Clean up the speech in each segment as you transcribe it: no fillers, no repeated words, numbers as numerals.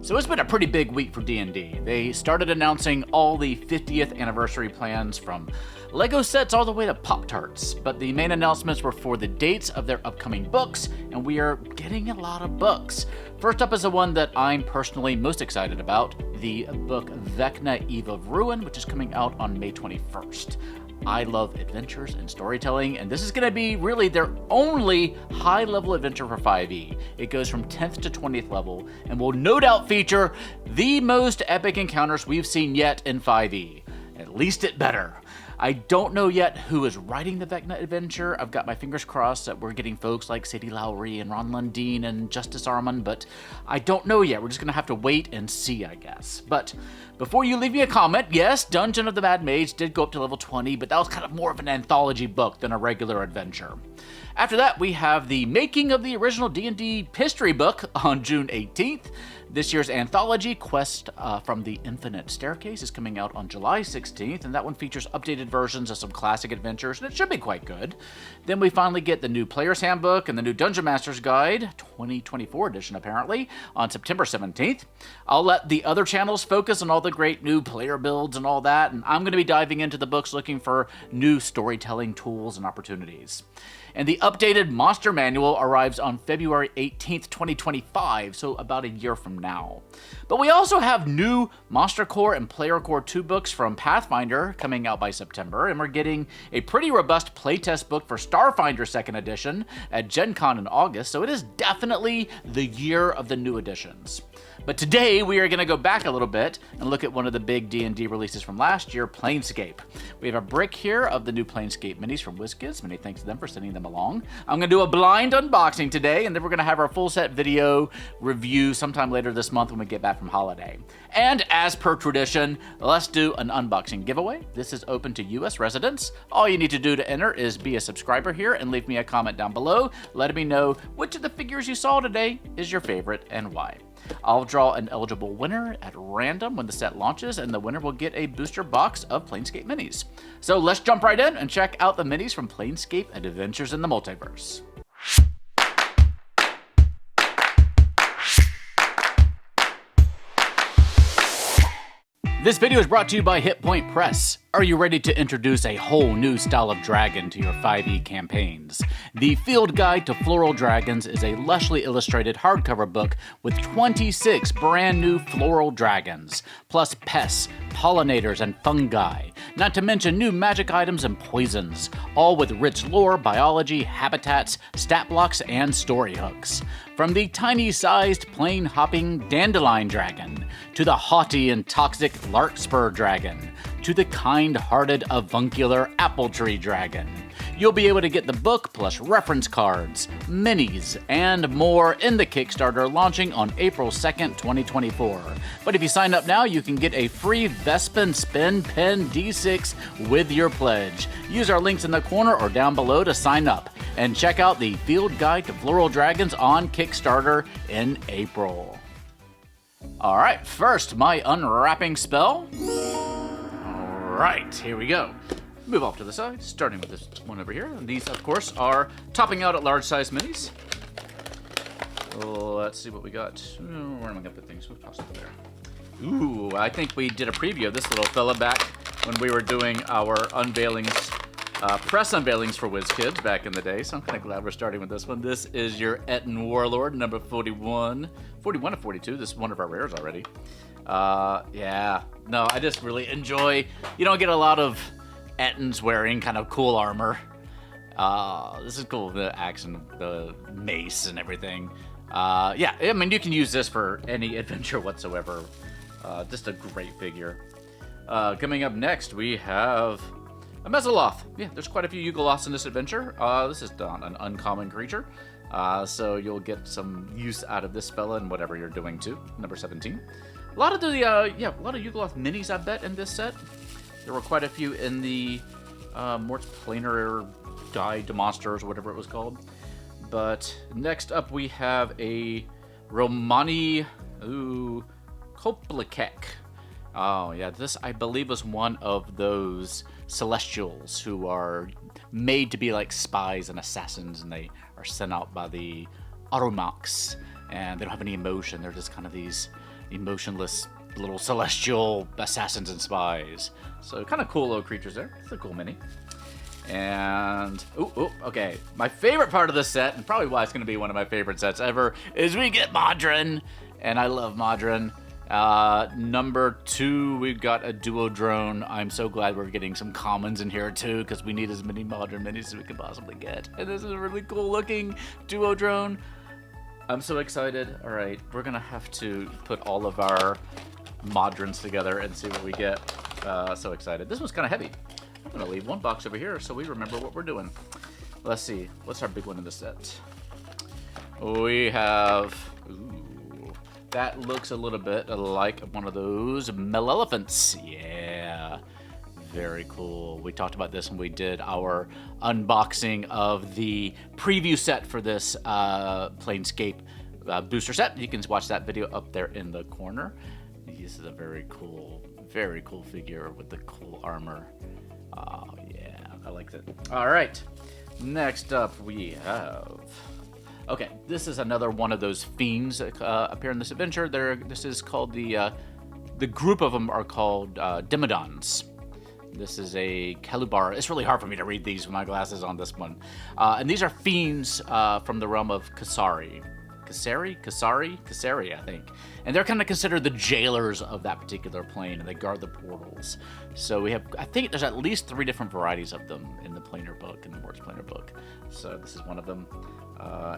So it's been a pretty big week for D&D. They started announcing all the 50th anniversary plans from Lego sets all the way to Pop-Tarts, but the main announcements were for the dates of their upcoming books, and we are getting a lot of books. First up is the one that I'm personally most excited about, the book Vecna Eve of Ruin, which is coming out on May 21st. I love adventures and storytelling, and this is going to be really their only high-level adventure for 5e. It goes from 10th to 20th level, and will no doubt feature the most epic encounters we've seen yet in 5e. At least it better. I don't know yet who is writing the Vecna adventure. I've got my fingers crossed that we're getting folks like Sadie Lowry and Ron Lundeen and Justice Armand, but I don't know yet. We're just going to have to wait and see, I guess. But before you leave me a comment, yes, Dungeon of the Mad Mage did go up to level 20, but that was kind of more of an anthology book than a regular adventure. After that, we have the making of the original D&D history book on June 18th. This year's anthology, Quest from the Infinite Staircase, is coming out on July 16th, and that one features updated versions of some classic adventures, and it should be quite good. Then we finally get the new Player's Handbook and the new Dungeon Master's Guide, 2024 edition apparently, on September 17th. I'll let the other channels focus on all the great new player builds and all that, and I'm going to be diving into the books looking for new storytelling tools and opportunities. And the updated Monster Manual arrives on February 18th, 2025, so about a year from now. But we also have new Monster Core and Player Core 2 books from Pathfinder coming out by September, and we're getting a pretty robust playtest book for Starfinder 2nd edition at Gen Con in August, so it is definitely the year of the new editions. But today, we are going to go back a little bit and look at one of the big D&D releases from last year, Planescape. We have a brick here of the new Planescape minis from WizKids. Many thanks to them for sending them along. I'm going to do a blind unboxing today, and then we're going to have our full set video review sometime later this month when we get back from holiday. And as per tradition, let's do an unboxing giveaway. This is open to US residents. All you need to do to enter is be a subscriber here and leave me a comment down below, letting me know which of the figures you saw today is your favorite and why. I'll draw an eligible winner at random when the set launches, and the winner will get a booster box of Planescape minis. So let's jump right in and check out the minis from Planescape and Adventures in the Multiverse. This video is brought to you by Hit Point Press. Are you ready to introduce a whole new style of dragon to your 5e campaigns? The Field Guide to Floral Dragons is a lushly illustrated hardcover book with 26 brand new floral dragons, plus pests, pollinators, and fungi, not to mention new magic items and poisons, all with rich lore, biology, habitats, stat blocks, and story hooks. From the tiny-sized, plane-hopping dandelion dragon, to the haughty and toxic larkspur dragon, to the kind-hearted avuncular apple tree dragon. You'll be able to get the book plus reference cards, minis, and more in the Kickstarter launching on April 2nd, 2024. But if you sign up now, you can get a free Vespin Spin Pen D6 with your pledge. Use our links in the corner or down below to sign up. And check out the Field Guide to Floral Dragons on Kickstarter in April. Alright, first, my unwrapping spell. Alright, here we go. Move off to the side, starting with this one over here. And these, of course, are topping out at large-size minis. Let's see what we got. Where am I going to put things? We'll toss it over there. Ooh, I think we did a preview of this little fella back when we were doing our unveilings, press unveilings for WizKids back in the day, so I'm kind of glad we're starting with this one. This is your Ettin Warlord, number 41. 41 of 42, this is one of our rares already. Yeah, no, I just really enjoy, you don't get a lot of Ettins wearing kind of cool armor. This is cool, the axe and the mace and everything. Yeah, I mean, you can use this for any adventure whatsoever. Just a great figure. Coming up next, we have a Mezzoloth. Yeah, there's quite a few Yugoloths in this adventure. This is an uncommon creature. So you'll get some use out of this fella in whatever you're doing too. Number 17. A lot of the, a lot of Yugoloth minis, I bet, in this set. There were quite a few in the more planar guide to monsters, or whatever it was called. But next up we have a Rilmani Cuprilach. Oh yeah, this I believe was one of those celestials who are made to be like spies and assassins, and they are sent out by the Aurumachs, and they don't have any emotion. They're just kind of these, emotionless little celestial assassins and spies. So kind of cool little creatures there. It's a cool mini. And, okay. My favorite part of this set, and probably why it's going to be one of my favorite sets ever, is we get Modron. And I love Modron. Number 2, we've got a Duodrone. I'm so glad we're getting some commons in here too, because we need as many Modron minis as we can possibly get. And this is a really cool looking Duodrone. I'm so excited. All right, we're going to have to put all of our Modrons together and see what we get. So excited. This one's kind of heavy. I'm going to leave one box over here so we remember what we're doing. Let's see. What's our big one in the set? We have... Ooh, that looks a little bit like one of those Maelephants. Yeah. Very cool. We talked about this when we did our unboxing of the preview set for this Planescape booster set. You can watch that video up there in the corner. This is a very cool figure with the cool armor. Oh, yeah, I like it. All right, next up we have... Okay, this is another one of those fiends that appear in this adventure. This is called the group of them are called Demodans. This is a Kelubar. It's really hard for me to read these with my glasses on this one. And these are fiends from the realm of Kasari, I think. And they're kind of considered the jailers of that particular plane, and they guard the portals. So we have, I think there's at least 3 different varieties of them in the Planar book, in the Words Planar book. So this is one of them.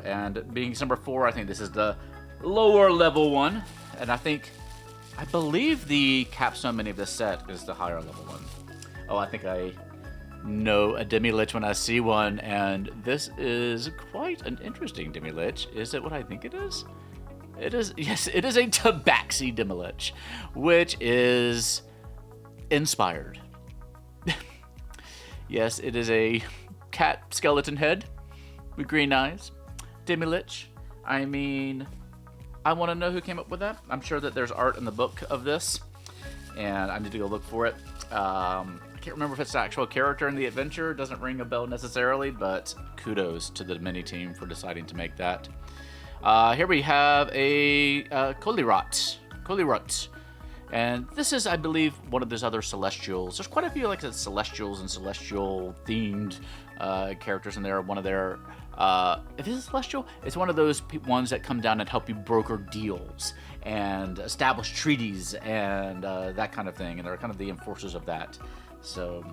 And being number 4, I think this is the lower level one. And I believe the capstone mini of this set is the higher level one. Oh, I think I know a Demolish when I see one, and this is quite an interesting Demolish. Is it what I think it is? It is, yes, it is a Tabaxi Demolish, which is inspired. Yes, it is a cat skeleton head with green eyes. Demolish. I mean, I want to know who came up with that. I'm sure that there's art in the book of this, and I need to go look for it. I can't remember if it's an actual character in the adventure. It doesn't ring a bell necessarily, but kudos to the mini team for deciding to make that. Here we have a Kolyarut. And this is, I believe, one of those other Celestials. There's quite a few like Celestials and Celestial-themed characters in there. One of their... if it's a Celestial, it's one of those ones that come down and help you broker deals and establish treaties and that kind of thing. And they're kind of the enforcers of that. So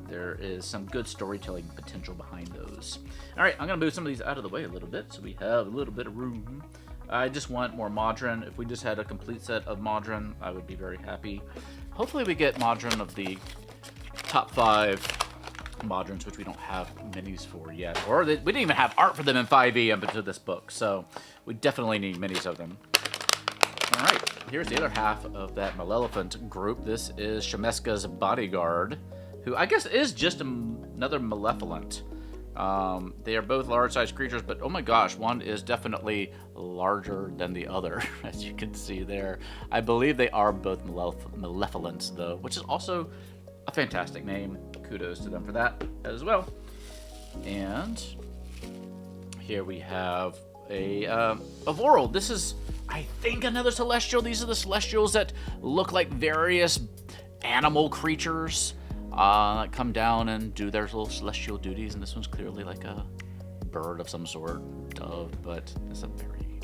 there is some good storytelling potential behind those. All right, I'm going to move some of these out of the way a little bit so we have a little bit of room. I just want more Modron. If we just had a complete set of Modron, I would be very happy. Hopefully we get Modron of the top 5 Modrons, which we don't have minis for yet. Or we didn't even have art for them in 5e up until this book, so we definitely need minis of them. All right, here's the other half of that Maelephant group. This is Shemshka's Bodyguard, who I guess is just another Maelephant. They are both large-sized creatures, but oh my gosh, one is definitely larger than the other, as you can see there. I believe they are both Malevolents, though, which is also a fantastic name. Kudos to them for that as well. And here we have a Avoral. This is, I think, another Celestial. These are the Celestials that look like various animal creatures that come down and do their little celestial duties, and this one's clearly like a bird of some sort, dove, but it's a very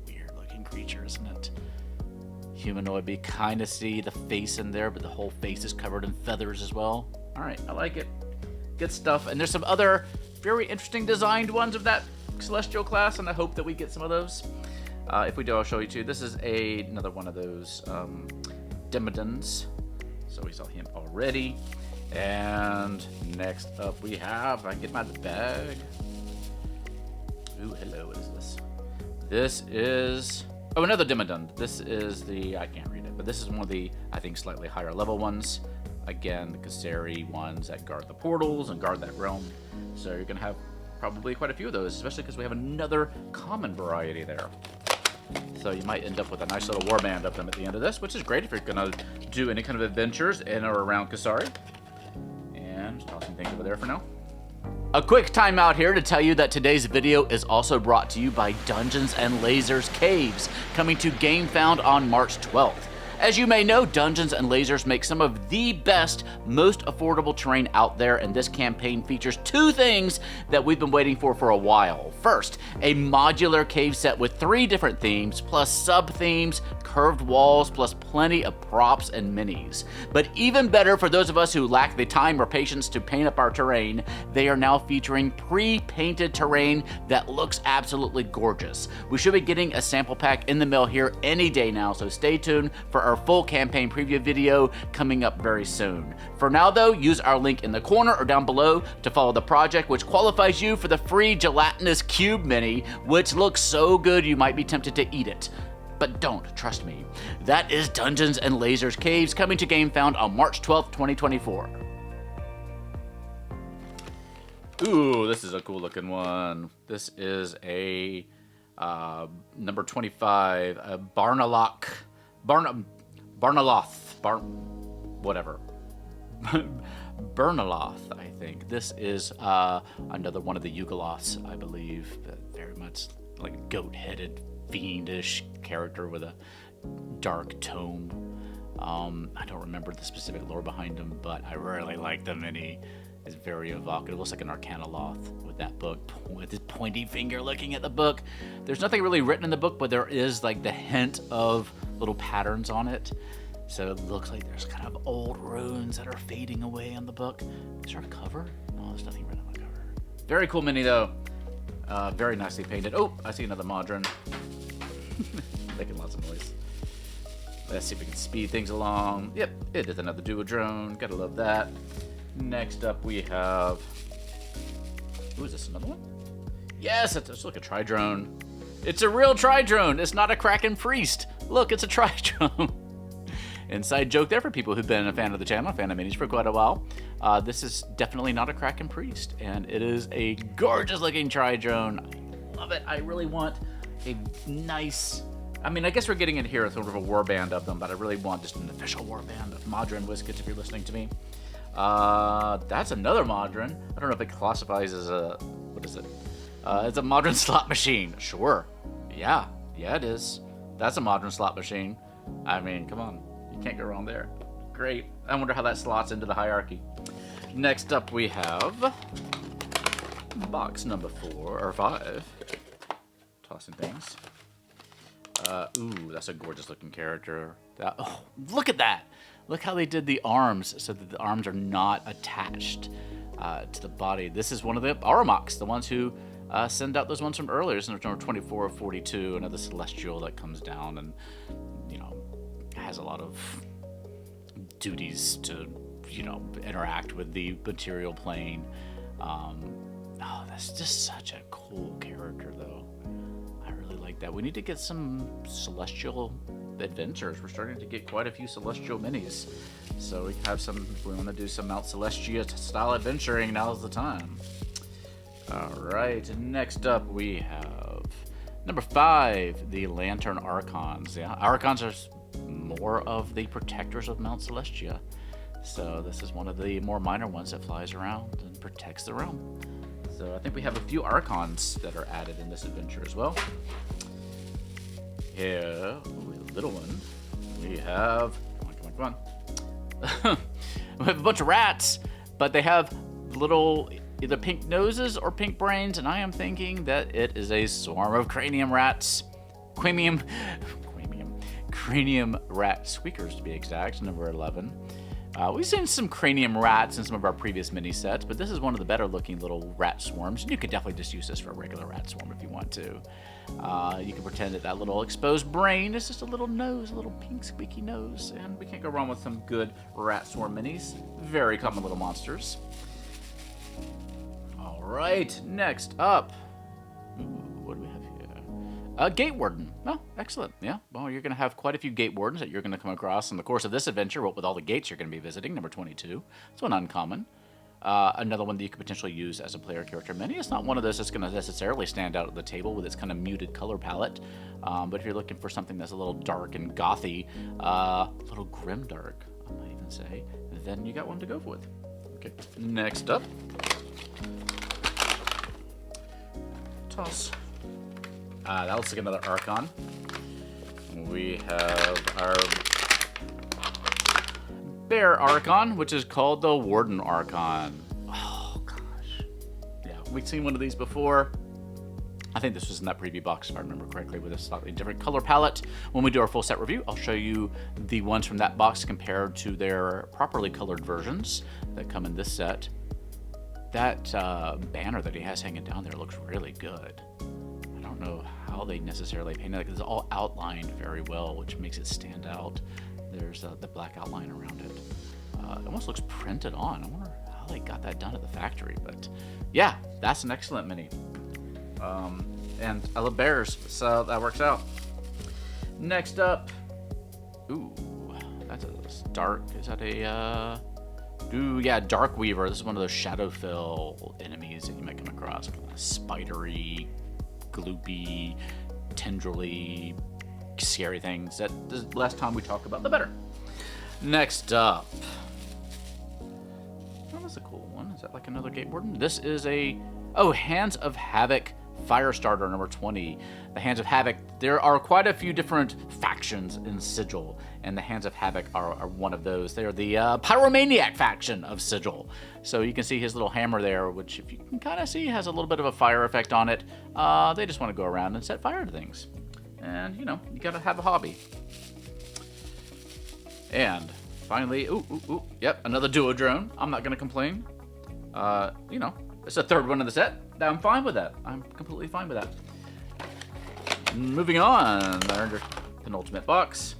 weird looking creature, isn't it? Humanoid, but you kind of see the face in there, but the whole face is covered in feathers as well. All right, I like it. Good stuff. And there's some other very interesting designed ones of that celestial class, and I hope that we get some of those. If we do, I'll show you too. This is another one of those Demodans. So we saw him already. And next up we have, I can get my bag. Ooh, hello, what is this? This is, oh, another Demodand. This is the, I can't read it, but this is one of the, I think, slightly higher level ones. Again, the Kasari ones that guard the portals and guard that realm. So you're going to have probably quite a few of those, especially because we have another common variety there. So you might end up with a nice little warband of them at the end of this, which is great if you're going to do any kind of adventures in or around Kasari. And tossing things over there for now. A quick timeout here to tell you that today's video is also brought to you by Dungeons & Lasers Caves, coming to GameFound on March 12th. As you may know, Dungeons & Lasers make some of the best, most affordable terrain out there, and this campaign features two things that we've been waiting for a while. First, a modular cave set with 3 different themes, plus sub-themes, curved walls, plus plenty of props and minis. But even better for those of us who lack the time or patience to paint up our terrain, they are now featuring pre-painted terrain that looks absolutely gorgeous. We should be getting a sample pack in the mail here any day now, so stay tuned for our full campaign preview video coming up very soon. For now though, use our link in the corner or down below to follow the project, which qualifies you for the free gelatinous cube mini, which looks so good you might be tempted to eat it. But don't, trust me. That is Dungeons & Lasers Caves, coming to GameFound on March 12th, 2024. Ooh, this is a cool looking one. This is a number 25, a Baernaloth, whatever. Baernaloth, I think. This is another one of the Yugoloths, I believe. Very much like a goat-headed, fiendish character with a dark tome. I don't remember the specific lore behind him, but I really like the mini. It's very evocative. It looks like an Arcanoloth with that book, with his pointy finger looking at the book. There's nothing really written in the book, but there is like the hint of little patterns on it. So it looks like there's kind of old runes that are fading away on the book. Is there a cover? No, there's nothing written on the cover. Very cool mini though. Very nicely painted. Oh, I see another Modron. Making lots of noise. Let's see if we can speed things along. Yep, it is another Duodrone. Gotta love that. Next up we have... Ooh, is this another one? Yes, it's like a Tridrone. It's a real Tridrone. It's not a Kraken Priest. Look, it's a Tridrone. Inside joke there for people who've been a fan of the channel, a fan of minis for quite a while. This is definitely not a Kraken Priest, and it is a gorgeous looking Tridrone. I love it. I really want a nice... I mean, I guess we're getting in here sort of a warband of them, but I really want just an official warband of Modron WizKids if you're listening to me. That's another Modron. I don't know if it classifies as a... What is it? It's a Modron slot machine. Sure. Yeah, it is. That's a Modron slot machine. I mean, come on. You can't go wrong there. Great. I wonder how that slots into the hierarchy. Next up we have box number 4 or 5. Tossing things. Ooh, that's a gorgeous looking character. Oh, look at that! Look how they did the arms so that the arms are not attached to the body. This is one of the Aurumachs, the ones who send out those ones from earlier. This is number 24 or 42, another celestial that comes down and, you know, has a lot of duties to, you know, interact with the material plane. Oh, that's just such a cool character, though. I really like that. We need to get some celestial adventures. We're starting to get quite a few celestial minis, so we can have some. If we want to do some Mount Celestia style adventuring, now's the time. All right, next up we have number 5, the Lantern Archons. Yeah, Archons are more of the protectors of Mount Celestia. So this is one of the more minor ones that flies around and protects the realm. So I think we have a few Archons that are added in this adventure as well. Here, a little one, we have, come on. We have a bunch of rats, but they have little either pink noses or pink brains, and I am thinking that it is a swarm of cranium rats. Cranium rat squeakers to be exact, number 11. We've seen some cranium rats in some of our previous mini sets, but this is one of the better looking little rat swarms. And you could definitely just use this for a regular rat swarm if you want to. You can pretend that that little exposed brain is just a little nose, a little pink squeaky nose, and we can't go wrong with some good rat swarm minis. Very common little monsters. All right, next up. Ooh, what do we have here? Gate Warden. Oh, excellent. Yeah, well, you're going to have quite a few Gate Wardens that you're going to come across in the course of this adventure, with all the gates you're going to be visiting, number 22. It's one uncommon. Another one that you could potentially use as a player character mini. It's not one of those that's going to necessarily stand out at the table with its kind of muted color palette, but if you're looking for something that's a little dark and gothy, a little grimdark, I might even say, then you got one to go with. Okay, next up. toss. That looks like another Archon. We have our Bear Archon, which is called the Warden Archon. Oh, gosh. Yeah, we've seen one of these before. I think this was in that preview box, if I remember correctly, with a slightly different color palette. When we do our full set review, I'll show you the ones from that box compared to their properly colored versions that come in this set. That banner that he has hanging down there looks really good. I don't know how they necessarily painted it, because it's all outlined very well, which makes it stand out. There's the black outline around it. It almost looks printed on. I wonder how they got that done at the factory, but yeah, that's an excellent mini. And I love bears, so that works out. Next up, ooh, that's a dark, is that a, ooh, yeah, Darkweaver. This is one of those Shadowfell enemies that you might come across. Spidery, gloopy, tendrily, scary things. That the less time we talk about, the better. Next up, oh, that's a cool one. Is that like another Gate Warden? This is a, oh, Hands of Havoc Firestarter number 20. The Hands of Havoc, there are quite a few different factions in Sigil, and the Hands of Havoc are one of those. They are the Pyromaniac faction of Sigil. So you can see his little hammer there, which, if you can kind of see, has a little bit of a fire effect on it. They just want to go around and set fire to things. And, you know, you gotta have a hobby. And finally, yep, another Duodrone. I'm not gonna complain. You know, it's the third one in the set. I'm fine with that. I'm completely fine with that. Moving on, our penultimate box.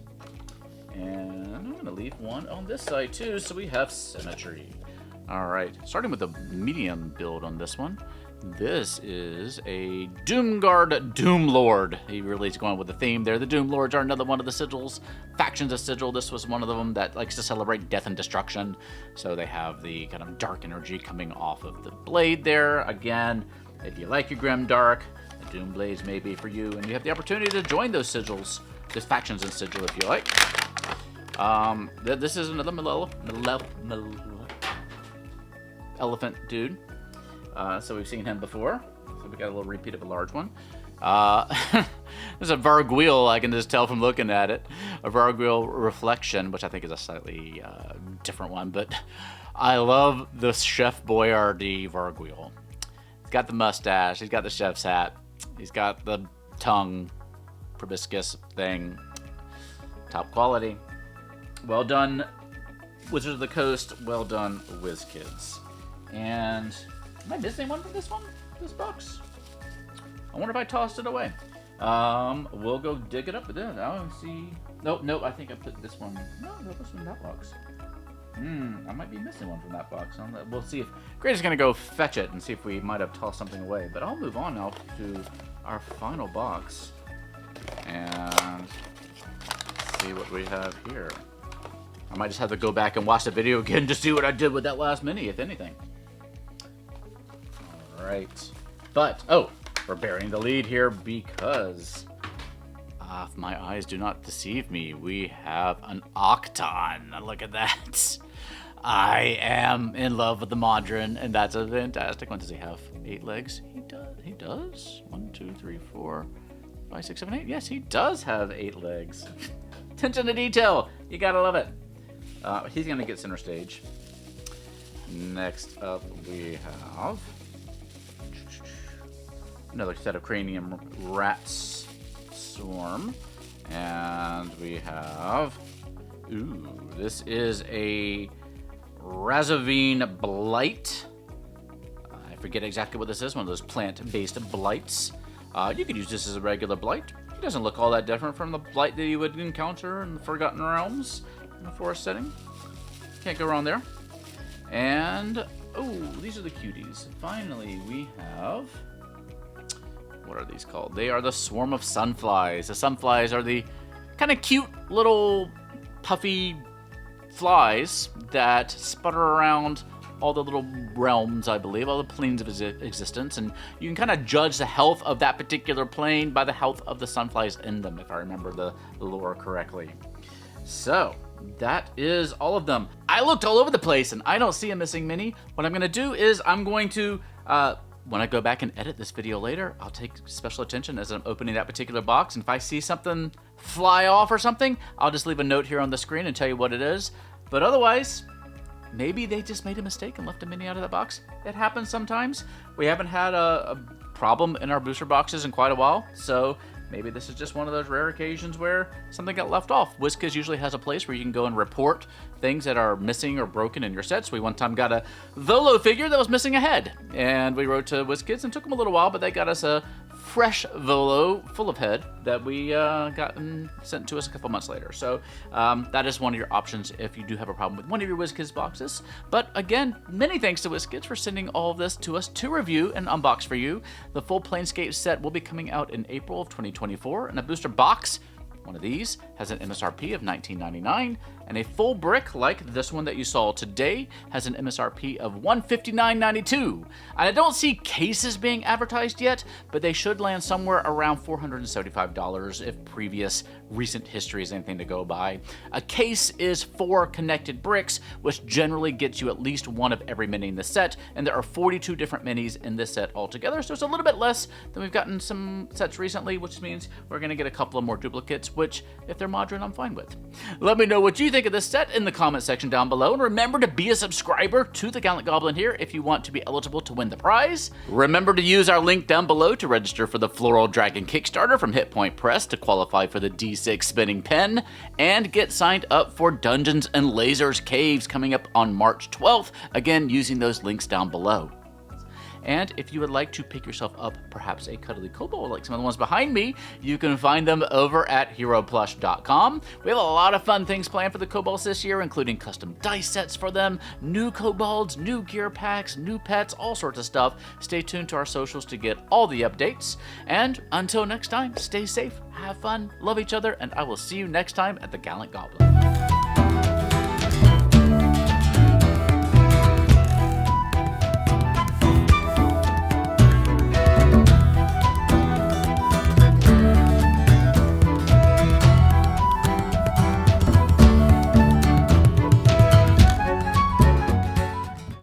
And I'm gonna leave one on this side too, so we have symmetry. All right, starting with the medium build on this one. This is a Doomguard Doomlord. He really is going with the theme there. The Doomlords are another one of the Sigils, factions of Sigil. This was one of them that likes to celebrate death and destruction. So they have the kind of dark energy coming off of the blade there. Again, if you like your grim dark, the Doom Blades may be for you. And you have the opportunity to join those Sigils, those factions in Sigil if you like. This is another Maelephant dude. So we've seen him before. So we got a little repeat of a large one. There's a Vargouille, I can just tell from looking at it. A Vargouille Reflection, which I think is a slightly different one. But I love the Chef Boyardee Vargouille. He's got the mustache. He's got the chef's hat. He's got the tongue proboscis thing. Top quality. Well done, Wizards of the Coast. Well done, WizKids. And am I missing one from this one? This box? I wonder if I tossed it away. We'll go dig it up with it. I'll see. Nope, I think I put this one. No, that was from that box. I might be missing one from that box. We'll see if Grady's gonna go fetch it and see if we might have tossed something away. But I'll move on now to our final box and see what we have here. I might just have to go back and watch the video again to see what I did with that last mini, if anything. Right, but we're burying the lead here because if my eyes do not deceive me, we have an Octon. Look at that. I am in love with the Modron, and that's a fantastic one. Does he have 8 legs? He does. 1, 2, 3, 4, 5, 6, 7, 8. Yes, he does have 8 legs. Attention to detail. You gotta love it. He's gonna get center stage. Next up we have another set of Cranium Rats Swarm. And we have, this is a Razorvine Blight. I forget exactly what this is, one of those plant-based blights. You could use this as a regular blight. It doesn't look all that different from the blight that you would encounter in the Forgotten Realms in a forest setting. Can't go wrong there. And, these are the cuties. Finally, we have, what are these called? They are the Swarm of Sunflies. The Sunflies are the kind of cute little puffy flies that sputter around all the little realms, I believe, all the planes of existence, and you can kind of judge the health of that particular plane by the health of the sunflies in them, if I remember the lore correctly. So, that is all of them. I looked all over the place, and I don't see a missing mini. What I'm going to do is I'm going to when I go back and edit this video later, I'll take special attention as I'm opening that particular box. And if I see something fly off or something, I'll just leave a note here on the screen and tell you what it is. But otherwise, maybe they just made a mistake and left a mini out of that box. It happens sometimes. We haven't had a problem in our booster boxes in quite a while, so maybe this is just one of those rare occasions where something got left off. WizKids usually has a place where you can go and report things that are missing or broken in your sets. We one time got a Volo figure that was missing a head, and we wrote to WizKids, and it took them a little while, but they got us a fresh Volo full of head that we got and sent to us a couple months later. So that is one of your options if you do have a problem with one of your WizKids boxes. But again, many thanks to WizKids for sending all of this to us to review and unbox for you. The full Planescape set will be coming out in April of 2024, and a booster box, one of these, has an MSRP of $19.99, and a full brick like this one that you saw today has an MSRP of $159.92. And I don't see cases being advertised yet, but they should land somewhere around $475 if previous recent history is anything to go by. A case is 4 connected bricks, which generally gets you at least one of every mini in the set, and there are 42 different minis in this set altogether, so it's a little bit less than we've gotten some sets recently, which means we're going to get a couple of more duplicates, which, if they're Modron, I'm fine with. Let me know what you think of this set in the comment section down below, and remember to be a subscriber to the Gallant Goblin here if you want to be eligible to win the prize. Remember to use our link down below to register for the Floral Dragon Kickstarter from Hit Point Press to qualify for the D6 spinning pen, and get signed up for Dungeons and Lasers Caves coming up on March 12th, again using those links down below. And if you would like to pick yourself up perhaps a cuddly kobold like some of the ones behind me, you can find them over at heroplush.com. We have a lot of fun things planned for the kobolds this year, including custom dice sets for them, new kobolds, new gear packs, new pets, all sorts of stuff. Stay tuned to our socials to get all the updates. And until next time, stay safe, have fun, love each other, and I will see you next time at the Gallant Goblin.